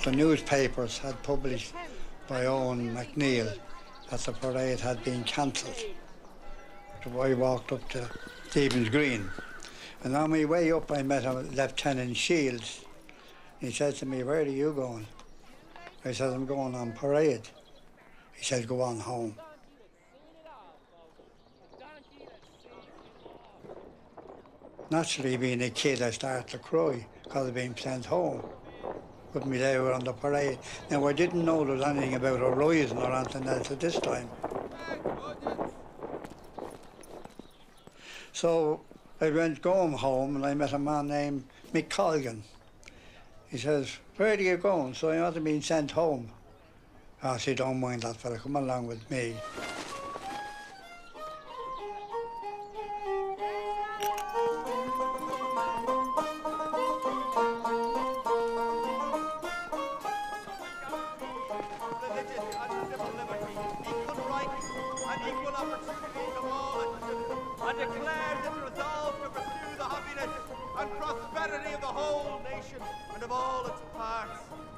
the newspapers had published by Owen McNeill that the parade had been cancelled. So I walked up to Stephen's Green, and on my way up I met Lieutenant Shields. He said to me, "Where are you going?" I said, "I'm going on parade." He said, "Go on home." Naturally, being a kid, I started to cry because of being sent home. Put me there on the parade. Now, I didn't know there was anything about a rising or anything else at this time. So I went going home and I met a man named Mick Colgan. He says, "Where are you going?" So I must have been sent home. I said, "Don't mind that fella, come along with me."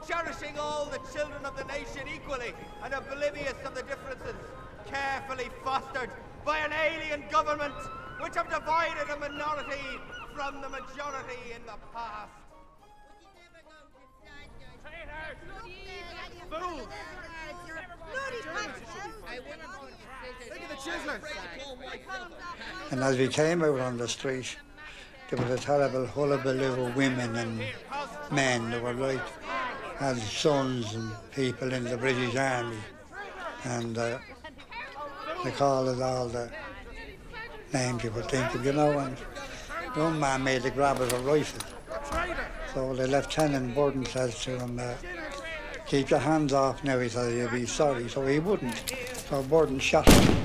Cherishing all the children of the nation equally and oblivious of the differences carefully fostered by an alien government which have divided a minority from the majority in the past. Fools! Look at the chiselers! And as we came out on the street, there was a terrible hullabaloo of women and men. They were like had sons and people in the British Army, and they called it all the names you could think of, you know. And one man made a grab at a rifle. So the Lieutenant Burden says to him, "Keep your hands off now," he said, "you'll be sorry." So he wouldn't. So Burden shot him.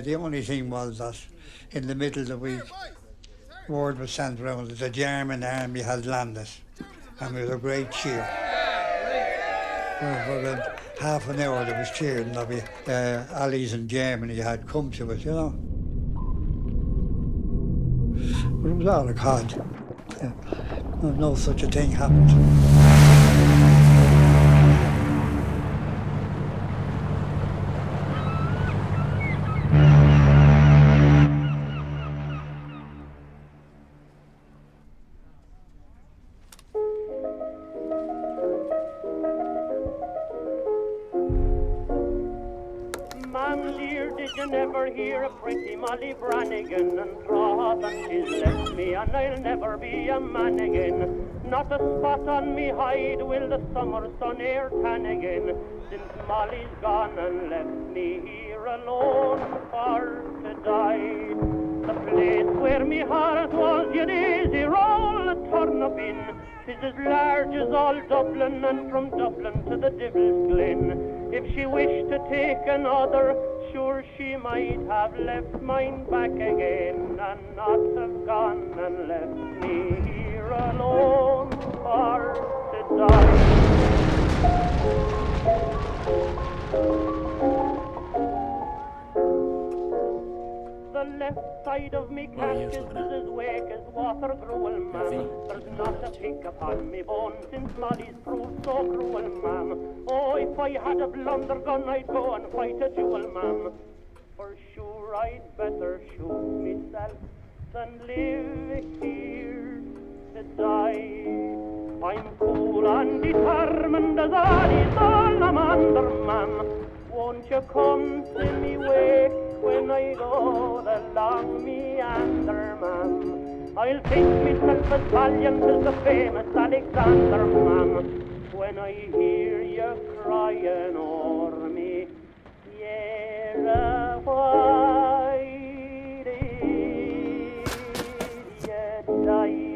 The only thing was that in the middle of the week, word was sent around that the German army had landed, and there was a great cheer. For about half an hour there was cheering that the Allies in Germany had come to us, you know. But it was all a cod. No such a thing happened. Molly Brannigan and draw that she's left me, and I'll never be a man again. Not a spot on me hide will the summer sun e'er tan again, since Molly's gone and left me here alone for to die. The place where me heart was your easy roll turn up in is as large as all Dublin, and from Dublin to the Devil's Glen. If she wished to take another, sure she might have left mine back again, and not have gone and left me here alone for to die. The left side of me casket is as wake as water gruel, ma'am. There's not a pick upon me bone since Molly's proved so cruel, ma'am. Oh, if I had a blunder gun, I'd go and fight a duel, ma'am. For sure I'd better shoot myself than live here to die. I'm cool and determined as any salamander man. Won't you come to me wake when I go the long meander, man? I'll think myself as valiant as the famous Alexander, man. When I hear you crying o'er me, yeah, why did you die?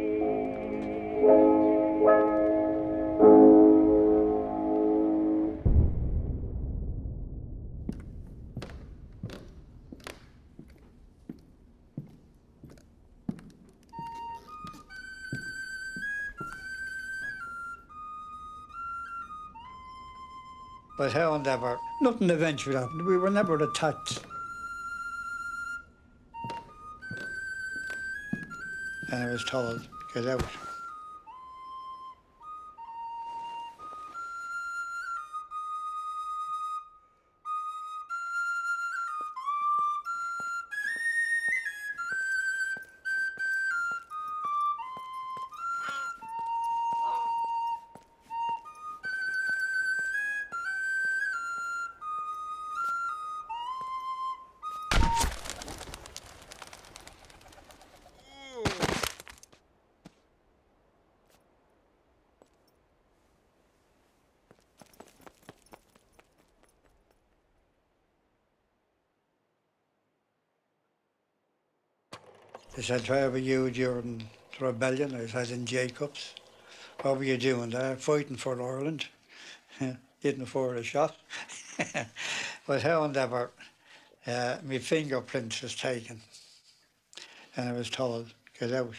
But however, nothing eventually happened. We were never attacked. And I was told, get out. They said, where were you during the rebellion? I said, in Jacobs. What were you doing there? Fighting for Ireland. Didn't afford a shot. But however, my fingerprint was taken and I was told, get out.